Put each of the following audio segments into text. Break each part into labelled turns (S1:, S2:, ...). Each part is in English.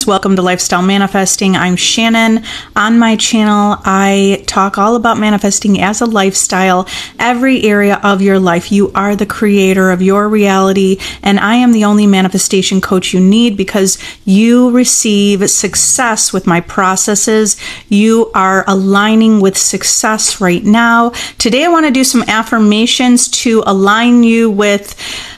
S1: friends, welcome to Lifestyle Manifesting. I'm Shannon. On my channel, I talk all about manifesting as a lifestyle, every area of your life. You are the creator of your reality, and I am the only manifestation coach you need because you receive success with my processes. You are aligning with success right now. Today, I want to do some affirmations to align you with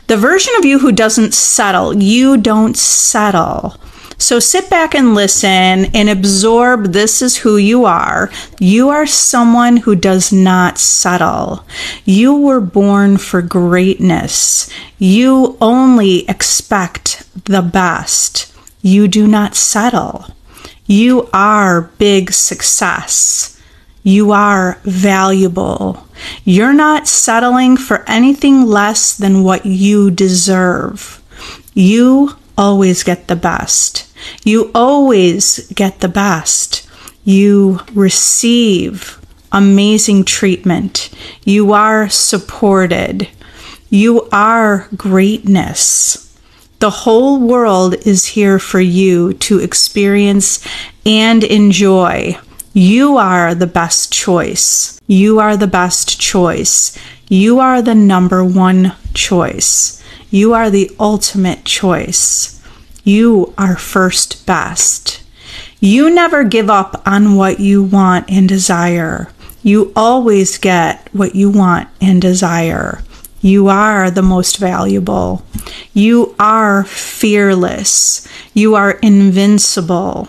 S1: the version of you who doesn't settle. You don't settle. So sit back and listen and absorb this is who you are. You are someone who does not settle. You were born for greatness. You only expect the best. You do not settle. You are big success. You are valuable. You're not settling for anything less than what you deserve. You always get the best. You always get the best. You receive amazing treatment. You are supported. You are greatness. The whole world is here for you to experience and enjoy. You are the best choice. You are the best choice. You are the number one choice. You are the ultimate choice. You are first best. You never give up on what you want and desire. You always get what you want and desire. You are the most valuable. You are fearless. You are invincible.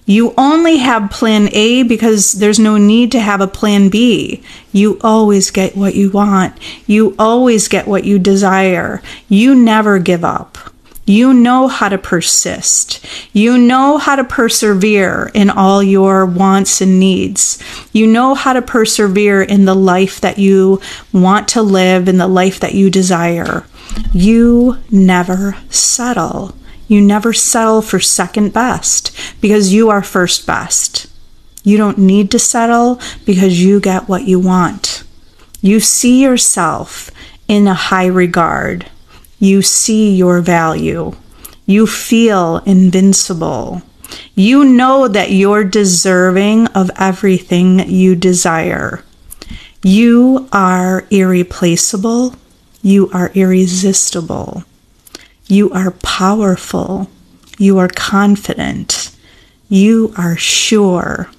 S1: You only have plan A because there's no need to have a plan B. You always get what you want. You always get what you desire. You never give up. You know how to persist. You know how to persevere in all your wants and needs. You know how to persevere in the life that you want to live, in the life that you desire. You never settle. You never settle for second best because you are first best. You don't need to settle because you get what you want. You see yourself in a high regard. You see your value. You feel invincible. You know that you're deserving of everything you desire. You are irreplaceable. You are irresistible. You are powerful. You are confident. You are sure.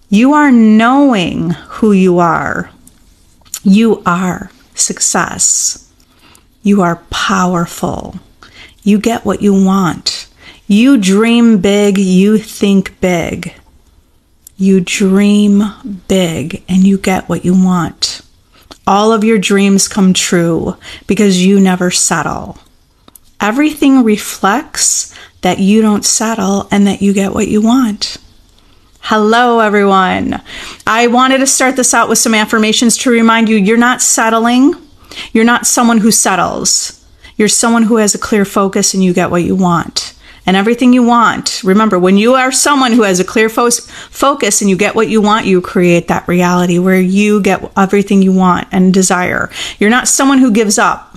S1: You are knowing who you are. You are success. You are powerful. You get what you want. You dream big. You think big. You dream big and you get what you want. All of your dreams come true because you never settle. Everything reflects that you don't settle and that you get what you want. Hello, everyone. I wanted to start this out with some affirmations to remind you you're not settling. You're not someone who settles. You're someone who has a clear focus and you get what you want. And everything you want, remember, when you are someone who has a clear focus and you get what you want, you create that reality where you get everything you want and desire. You're not someone who gives up.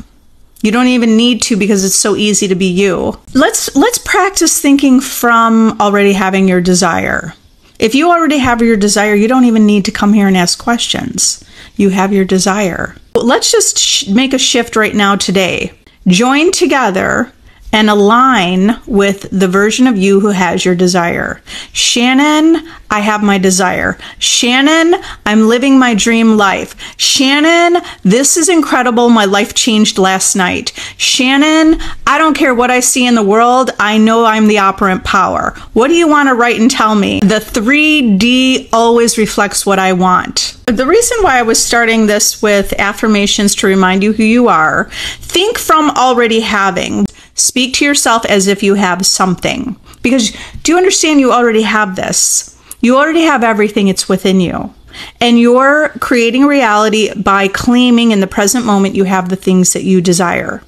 S1: You don't even need to because it's so easy to be you. Let's practice thinking from already having your desire. If you already have your desire, you don't even need to come here and ask questions. You have your desire. Let's just make a shift right now today. Join together and align with the version of you who has your desire. Shannon, I have my desire. Shannon, I'm living my dream life. Shannon, this is incredible. My life changed last night. Shannon, I don't care what I see in the world. I know I'm the operant power. What do you want to write and tell me? The 3D always reflects what I want. The reason why I was starting this with affirmations to remind you who you are, think from already having. Speak to yourself as if you have something. Because do you understand you already have this? You already have everything. It's within you. And you're creating reality by claiming in the present moment you have the things that you desire.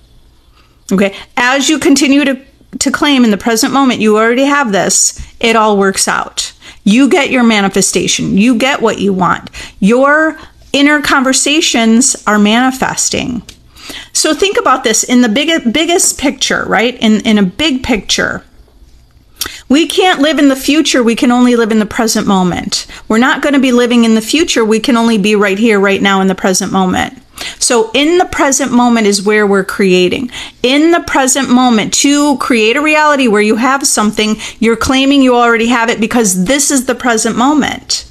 S1: Okay? As you continue to claim in the present moment you already have this, it all works out. You get your manifestation. You get what you want. Your inner conversations are manifesting. So think about this in the biggest picture, right? In a big picture. We can't live in the future. We can only live in the present moment. We're not going to be living in the future. We can only be right here, right now in the present moment. So in the present moment is where we're creating. In the present moment, to create a reality where you have something, you're claiming you already have it because this is the present moment.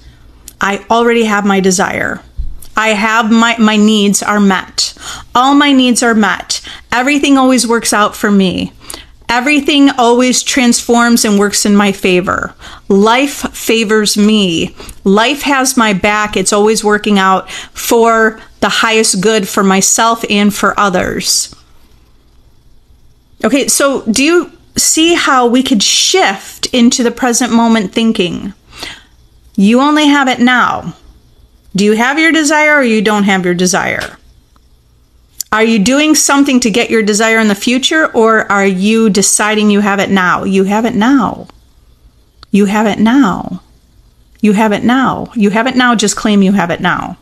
S1: I already have my desire. I have my needs are met. All my needs are met. Everything always works out for me. Everything always transforms and works in my favor. Life favors me. Life has my back. It's always working out for the highest good for myself and for others. Okay, so do you see how we could shift into the present moment thinking? You only have it now. Do you have your desire or you don't have your desire? Are you doing something to get your desire in the future, or are you deciding you have it now? You have it now. You have it now. You have it now. You have it now. Just claim you have it now.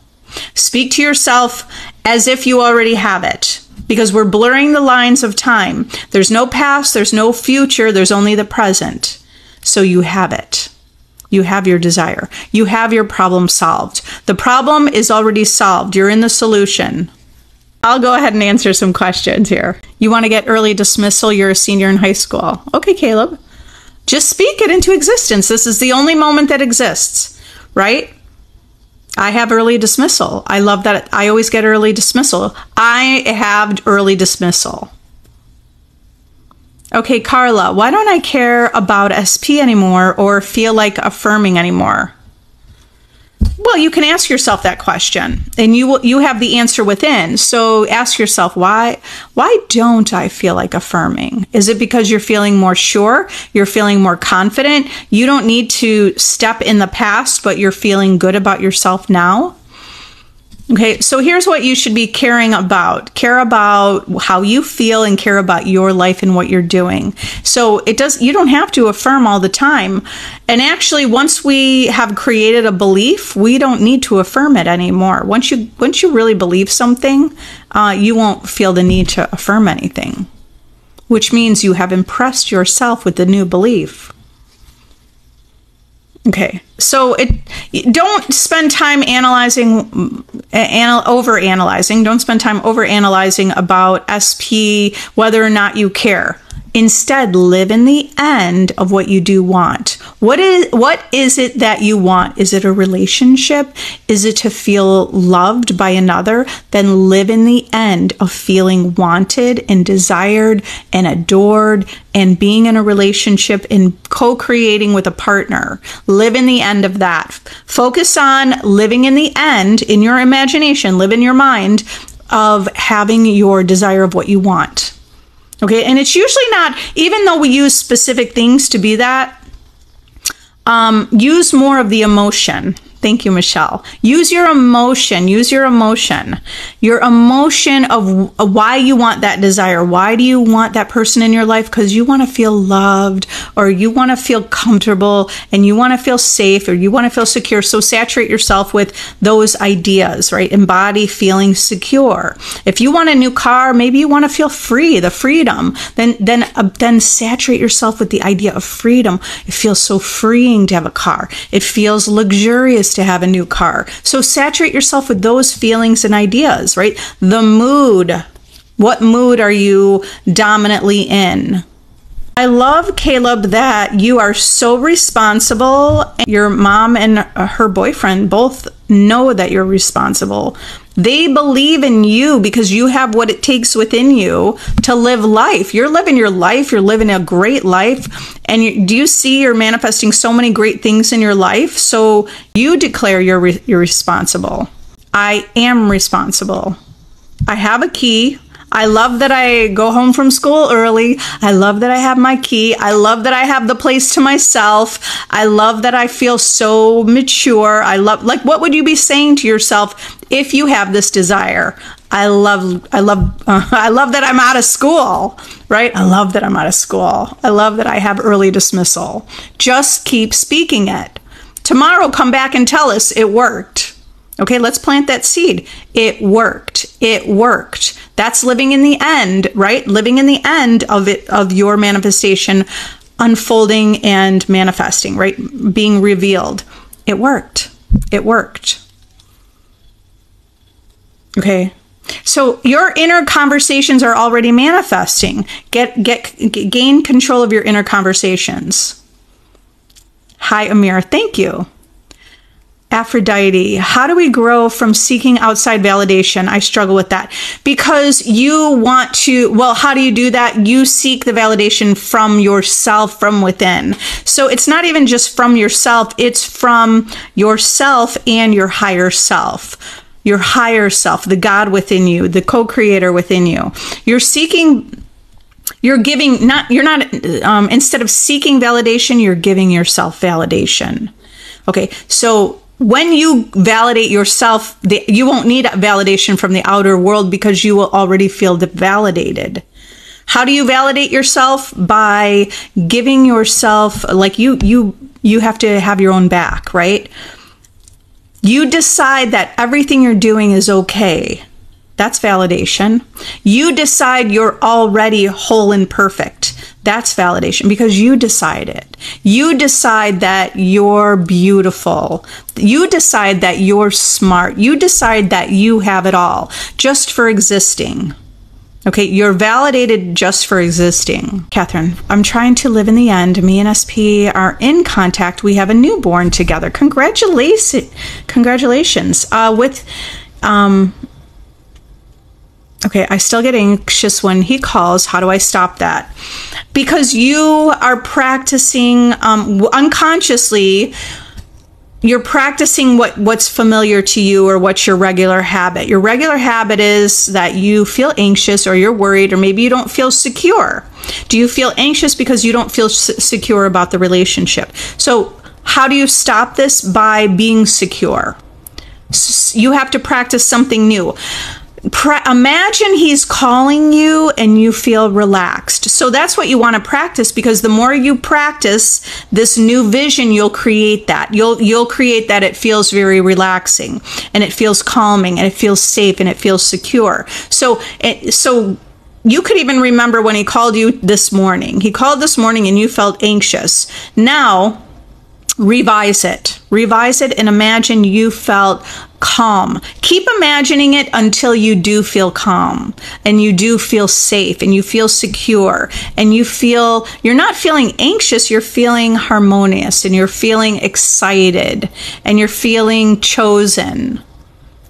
S1: Speak to yourself as if you already have it, because we're blurring the lines of time. There's no past. There's no future. There's only the present. So you have it. You have your desire. You have your problem solved. The problem is already solved. You're in the solution. I'll go ahead and answer some questions here. You want to get early dismissal? You're a senior in high school. Okay, Caleb. Just speak it into existence. This is the only moment that exists, right? I have early dismissal. I love that. I always get early dismissal. I have early dismissal. Okay, Carla, why don't I care about SP anymore or feel like affirming anymore? Well, you can ask yourself that question, and you have the answer within. So ask yourself, why don't I feel like affirming? Is it because you're feeling more sure? You're feeling more confident? You don't need to step in the past, but you're feeling good about yourself now? Okay, so here's what you should be caring about. Care about how you feel and care about your life and what you're doing. So you don't have to affirm all the time. And actually, once we have created a belief, we don't need to affirm it anymore. Once you really believe something, you won't feel the need to affirm anything, which means you have impressed yourself with the new belief. Okay, so don't spend time overanalyzing. Don't spend time overanalyzing about SP, whether or not you care. Instead, live in the end of what you do want. What is it that you want? Is it a relationship? Is it to feel loved by another? Then live in the end of feeling wanted and desired and adored and being in a relationship and co-creating with a partner. Live in the end of that. Focus on living in the end in your imagination, live in your mind of having your desire of what you want. Okay, and it's usually not, even though we use specific things to be that, use more of the emotion. Thank you, Michelle. Use your emotion. Use your emotion. Your emotion of why you want that desire. Why do you want that person in your life? Because you want to feel loved, or you want to feel comfortable, and you want to feel safe, or you want to feel secure. So saturate yourself with those ideas, right? Embody feeling secure. If you want a new car, maybe you want to feel free, the freedom. Then saturate yourself with the idea of freedom. It feels so freeing to have a car. It feels luxurious to have a new car. So saturate yourself with those feelings and ideas, right? The mood. What mood are you dominantly in? I love, Caleb, that you are so responsible. Your mom and her boyfriend both know that you're responsible. They believe in you because you have what it takes within you to live life. You're living your life. You're living a great life. And do you see you're manifesting so many great things in your life? So you declare you're responsible. I am responsible. I have a key. I love that I go home from school early. I love that I have my key. I love that I have the place to myself. I love that I feel so mature. I love, what would you be saying to yourself if you have this desire? I love that I'm out of school, right? I love that I'm out of school. I love that I have early dismissal. Just keep speaking it. Tomorrow, come back and tell us it worked. Okay, let's plant that seed. It worked. It worked. That's living in the end, right? Living in the end of your manifestation unfolding and manifesting, right? Being revealed. It worked. It worked. Okay. So your inner conversations are already manifesting. Gain control of your inner conversations. Hi, Amir. Thank you. Aphrodite, how do we grow from seeking outside validation? I struggle with that because you want to, well, how do you do that? You seek the validation from yourself, from within. So it's not even just from yourself, it's from yourself and your higher self. Your higher self, the God within you, the co-creator within you. You're seeking, you're giving, instead of seeking validation, you're giving yourself validation. Okay, so when you validate yourself, you won't need validation from the outer world because you will already feel validated. How do you validate yourself? By giving yourself, like you have to have your own back, right? You decide that everything you're doing is okay. That's validation. You decide you're already whole and perfect. That's validation because you decide it. You decide that you're beautiful. You decide that you're smart. You decide that you have it all just for existing. Okay, you're validated just for existing. Catherine, I'm trying to live in the end. Me and SP are in contact. We have a newborn together. Congratulations. Okay, I still get anxious when he calls. How do I stop that? Because you are practicing unconsciously. You're practicing what's familiar to you or what's your regular habit. Your regular habit is that you feel anxious or you're worried or maybe you don't feel secure. Do you feel anxious because you don't feel secure about the relationship? So how do you stop this? By being secure. You have to practice something new. Imagine he's calling you and you feel relaxed. So that's what you want to practice, because the more you practice this new vision, you'll create that. You'll create that it feels very relaxing and it feels calming and it feels safe and it feels secure. So you could even remember when he called you this morning. He called this morning and you felt anxious. Now, revise it and imagine you felt calm. Keep imagining it until you do feel calm and you do feel safe and you feel secure and you're not feeling anxious, you're feeling harmonious and you're feeling excited and you're feeling chosen.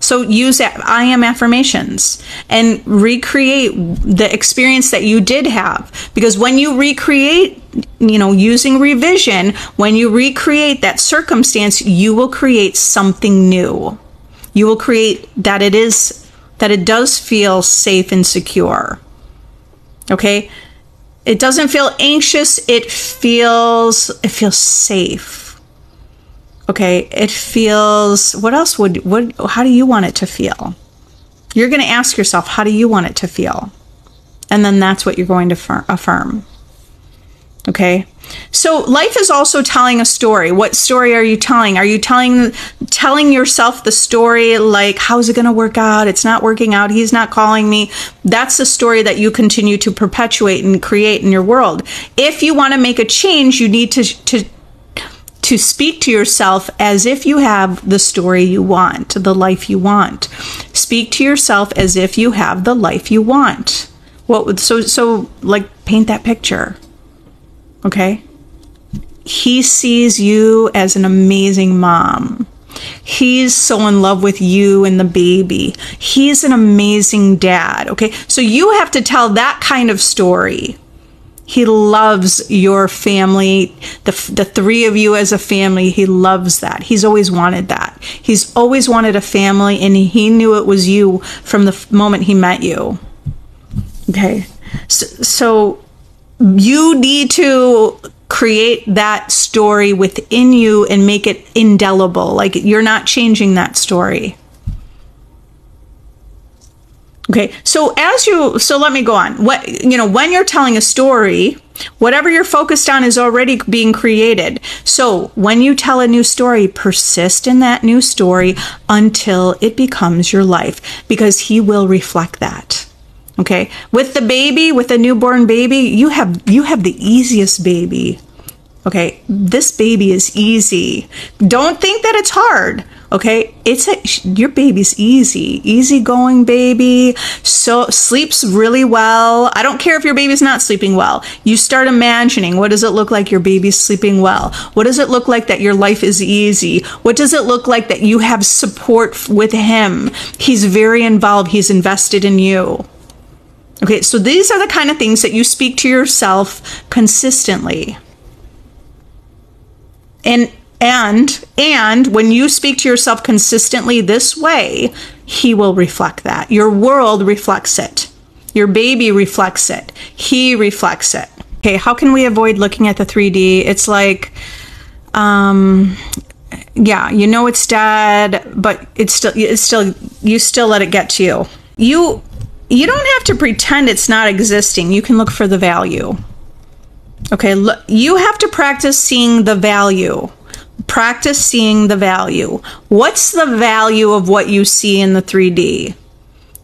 S1: So use I am affirmations and recreate the experience that you did have. Because when you recreate, using revision, when you recreate that circumstance, you will create something new. You will create that it does feel safe and secure. Okay? It doesn't feel anxious, it feels safe. Okay, it feels, what else how do you want it to feel? You're going to ask yourself, how do you want it to feel? And then that's what you're going to affirm. Okay, so life is also telling a story. What story are you telling? Are you telling yourself the story like, how's it going to work out? It's not working out. He's not calling me. That's the story that you continue to perpetuate and create in your world. If you want to make a change, you need to speak to yourself as if you have the story you want, the life you want. Speak to yourself as if you have the life you want. So like paint that picture. Okay? He sees you as an amazing mom. He's so in love with you and the baby. He's an amazing dad. Okay? So you have to tell that kind of story. He loves your family, the three of you as a family. He loves that. He's always wanted that. He's always wanted a family, and he knew it was you from the moment he met you. Okay, so you need to create that story within you and make it indelible. Like you're not changing that story. Okay, so let me go on. When you're telling a story, whatever you're focused on is already being created. So when you tell a new story, persist in that new story until it becomes your life, because he will reflect that. Okay. With the baby, with a newborn baby, you have the easiest baby. Okay. This baby is easy. Don't think that it's hard. Okay. Your baby's easygoing baby. So sleeps really well. I don't care if your baby's not sleeping well. You start imagining, what does it look like your baby's sleeping well? What does it look like that your life is easy? What does it look like that you have support with him? He's very involved. He's invested in you. Okay, so these are the kind of things that you speak to yourself consistently. And when you speak to yourself consistently this way, he will reflect that. Your world reflects it. Your baby reflects it. He reflects it. Okay, how can we avoid looking at the 3D? It's like, yeah, you know it's dead, but you still let it get to you. You don't have to pretend it's not existing. You can look for the value. Okay, you have to practice seeing the value. Practice seeing the value. What's the value of what you see in the 3D?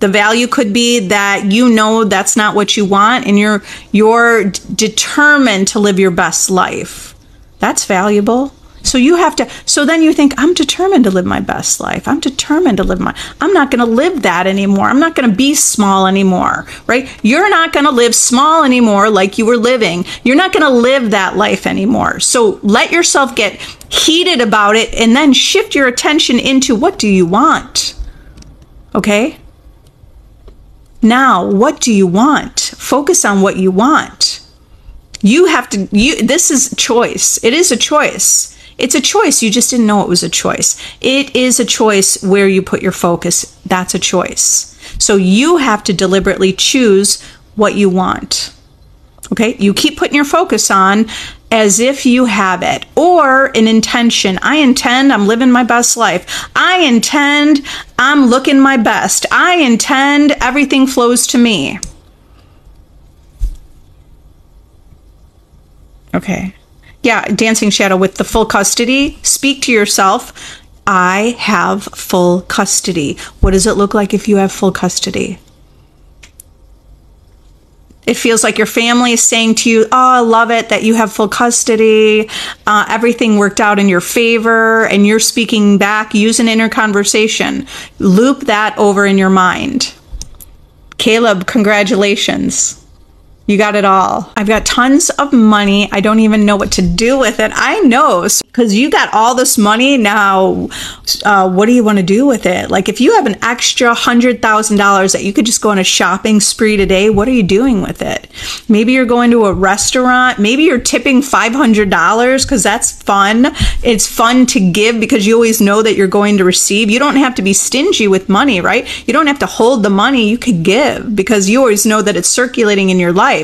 S1: The value could be that you know that's not what you want, and you're determined to live your best life. That's valuable. So then you think, I'm determined to live my best life. I'm determined to I'm not going to live that anymore. I'm not going to be small anymore, right? You're not going to live small anymore like you were living. You're not going to live that life anymore. So let yourself get heated about it and then shift your attention into, what do you want? Okay? Now, what do you want? Focus on what you want. This is choice. It is a choice. It's a choice. You just didn't know it was a choice. It is a choice where you put your focus. That's a choice. So you have to deliberately choose what you want. Okay? You keep putting your focus on as if you have it, or an intention. I intend I'm living my best life. I intend I'm looking my best. I intend everything flows to me. Okay. Yeah, Dancing Shadow with the full custody. Speak to yourself. I have full custody. What does it look like if you have full custody? It feels like your family is saying to you, oh, I love it that you have full custody. Everything worked out in your favor, and you're speaking back. Use an inner conversation. Loop that over in your mind. Caleb, congratulations. You got it all. I've got tons of money. I don't even know what to do with it. I know, because you got all this money now. What do you want to do with it? Like, if you have an extra $100,000 that you could just go on a shopping spree today, what are you doing with it? Maybe you're going to a restaurant. Maybe you're tipping $500 because that's fun. It's fun to give because you always know that you're going to receive. You don't have to be stingy with money, right? You don't have to hold the money. You could give because you always know that it's circulating in your life.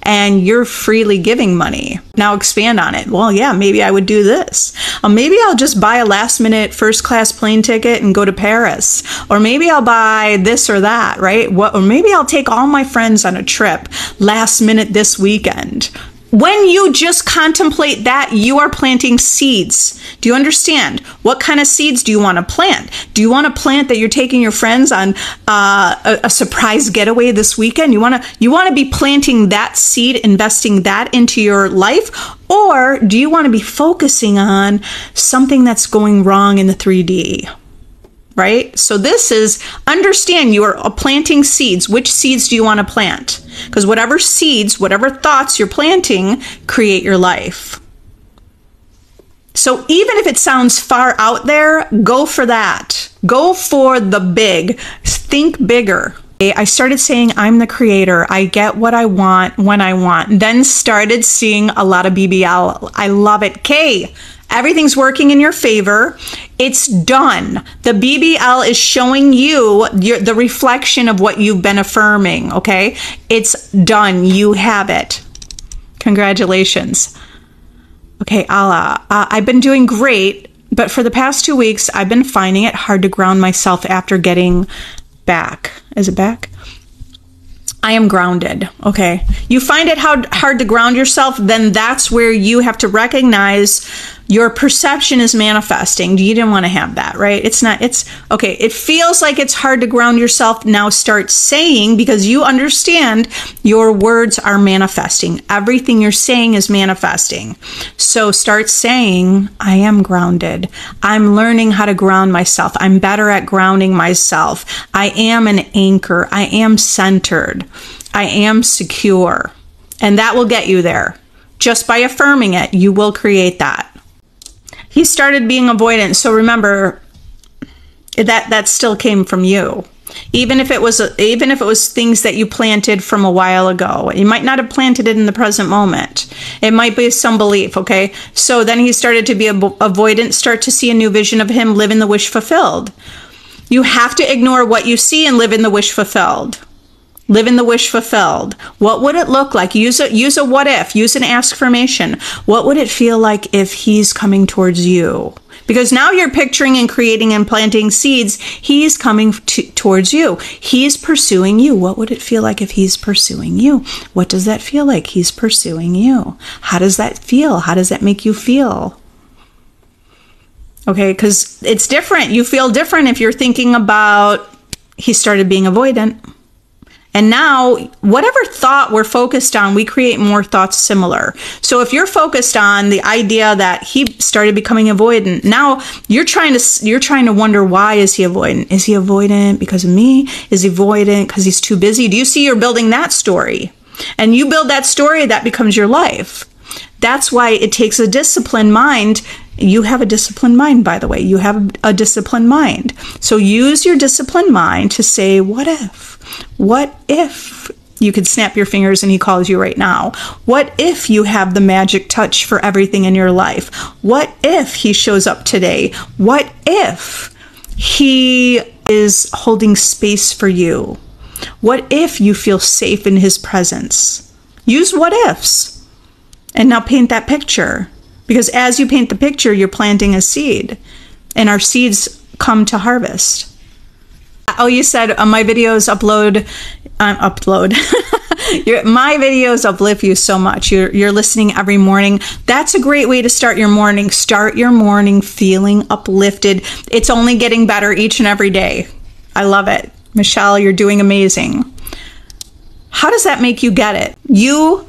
S1: And you're freely giving money. Now expand on it. Well, yeah, maybe I would do this. Maybe I'll just buy a last minute first class plane ticket and go to Paris. Or maybe I'll buy this or that, right? Or maybe I'll take all my friends on a trip last minute this weekend. When you just contemplate that, you are planting seeds. Do you understand? What kind of seeds do you want to plant? Do you want to plant that you're taking your friends on a surprise getaway this weekend? You want to be planting that seed, investing that into your life? Or do you want to be focusing on something that's going wrong in the 3D? Right? So this is, understand you are planting seeds. Which seeds do you want to plant? Because whatever seeds, whatever thoughts you're planting, create your life. So even if it sounds far out there, go for that. Go for the big. Think bigger. I started saying, I'm the creator. I get what I want when I want. Then started seeing a lot of BBL. I love it. Kay, everything's working in your favor. It's done. The BBL is showing you the reflection of what you've been affirming, okay? It's done. You have it. Congratulations. Okay, Allah, I've been doing great, but for the past 2 weeks, I've been finding it hard to ground myself after getting back. Is it back? I am grounded. Okay. You find it hard to ground yourself, then that's where you have to recognize Your perception is manifesting. You didn't want to have that, right? It's not, it's okay. It feels like it's hard to ground yourself. Now start saying, because you understand your words are manifesting. Everything you're saying is manifesting. So start saying, I am grounded. I'm learning how to ground myself. I'm better at grounding myself. I am an anchor. I am centered. I am secure. And that will get you there. Just by affirming it, you will create that. He started being avoidant. So remember that still came from you. Even if it was things that you planted from a while ago, you might not have planted it in the present moment. It might be some belief. Okay. So then he started to be avoidant, start to see a new vision of him, live in the wish fulfilled. You have to ignore what you see and live in the wish fulfilled. Live in the wish fulfilled. What would it look like? Use a what if. Use an affirmation. What would it feel like if he's coming towards you? Because now you're picturing and creating and planting seeds. He's coming towards you. He's pursuing you. What would it feel like if he's pursuing you? What does that feel like? He's pursuing you. How does that feel? How does that make you feel? Okay, because it's different. You feel different if you're thinking about he started being avoidant. And now, whatever thought we're focused on, we create more thoughts similar. So if you're focused on the idea that he started becoming avoidant, now you're trying to wonder, why is he avoidant? Is he avoidant because of me? Is he avoidant because he's too busy? Do you see you're building that story? And you build that story, that becomes your life. That's why it takes a disciplined mind. You have a disciplined mind, by the way. You have a disciplined mind. So use your disciplined mind to say, what if? What if you could snap your fingers and he calls you right now? What if you have the magic touch for everything in your life? What if he shows up today? What if he is holding space for you? What if you feel safe in his presence? Use what ifs. And now paint that picture. Because as you paint the picture, you're planting a seed. And our seeds come to harvest. Oh, you said my videos upload. My videos uplift you so much. You're listening every morning. That's a great way to start your morning. Start your morning feeling uplifted. It's only getting better each and every day. I love it. Michelle, you're doing amazing. How does that make you get it? You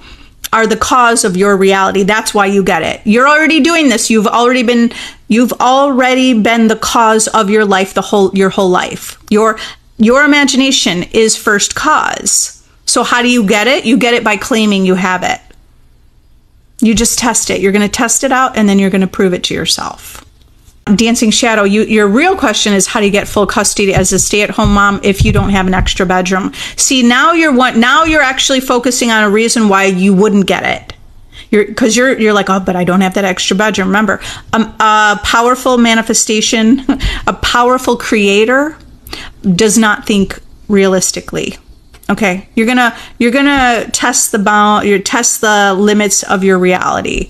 S1: are the cause of your reality. That's why you get it. You're already doing this. You've already been the cause of your life, your whole life. Your imagination is first cause. So how do you get it? You get it by claiming you have it. You just test it. You're going to test it out, and then you're going to prove it to yourself. Dancing Shadow, your real question is, how do you get full custody as a stay-at-home mom if you don't have an extra bedroom? See, now you're actually focusing on a reason why you wouldn't get it. Because you're like, oh, but I don't have that extra bedroom. Remember, a powerful manifestation, a powerful creator does not think realistically. Okay, you're gonna test the limits of your reality.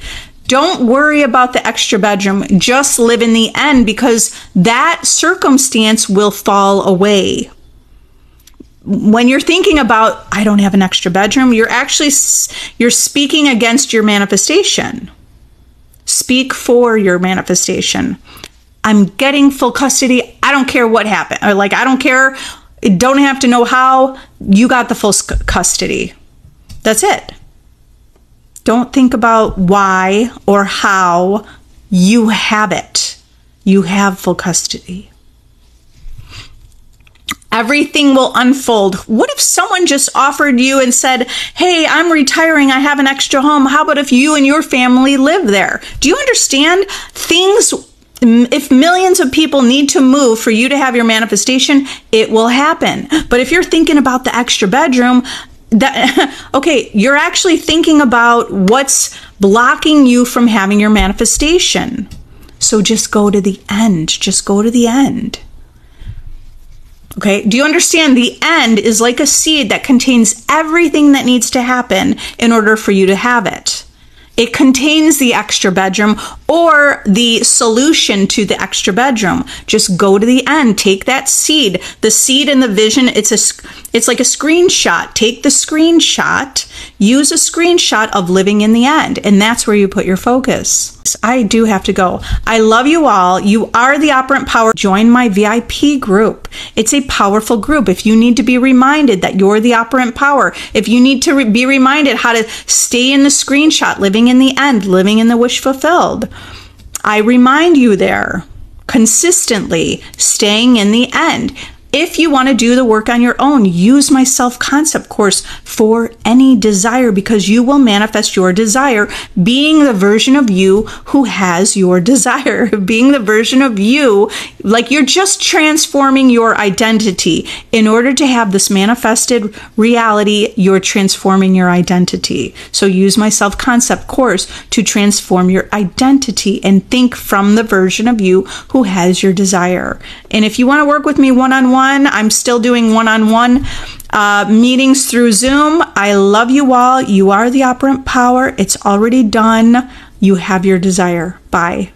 S1: Don't worry about the extra bedroom. Just live in the end, because that circumstance will fall away. When you're thinking about, I don't have an extra bedroom, you're speaking against your manifestation. Speak for your manifestation. I'm getting full custody. I don't care what happened. Or like, I don't care. Don't have to know how. You got the full custody. That's it. Don't think about why or how. You have it. You have full custody. Everything will unfold. What if someone just offered you and said, hey, I'm retiring, I have an extra home. How about if you and your family live there? Do you understand? If millions of people need to move for you to have your manifestation, it will happen. But if you're thinking about the extra bedroom, okay, you're actually thinking about what's blocking you from having your manifestation. So just go to the end. Just go to the end. Okay, do you understand? The end is like a seed that contains everything that needs to happen in order for you to have it. It contains the extra bedroom or the solution to the extra bedroom. Just go to the end. Take that seed. The seed and the vision, it's like a screenshot. Take the screenshot. Use a screenshot of living in the end. And that's where you put your focus. I do have to go. I love you all. You are the operant power. Join my VIP group. It's a powerful group. If you need to be reminded that you're the operant power, if you need to be reminded how to stay in the screenshot, living in the end, living in the wish fulfilled, I remind you there consistently, staying in the end. If you want to do the work on your own, use my self-concept course for any desire, because you will manifest your desire, being the version of you who has your desire, being the version of you, like you're just transforming your identity. In order to have this manifested reality, you're transforming your identity. So use my self-concept course to transform your identity and think from the version of you who has your desire. And if you want to work with me one-on-one, I'm still doing one-on-one meetings through Zoom. I love you all. You are the operant power. It's already done. You have your desire. Bye.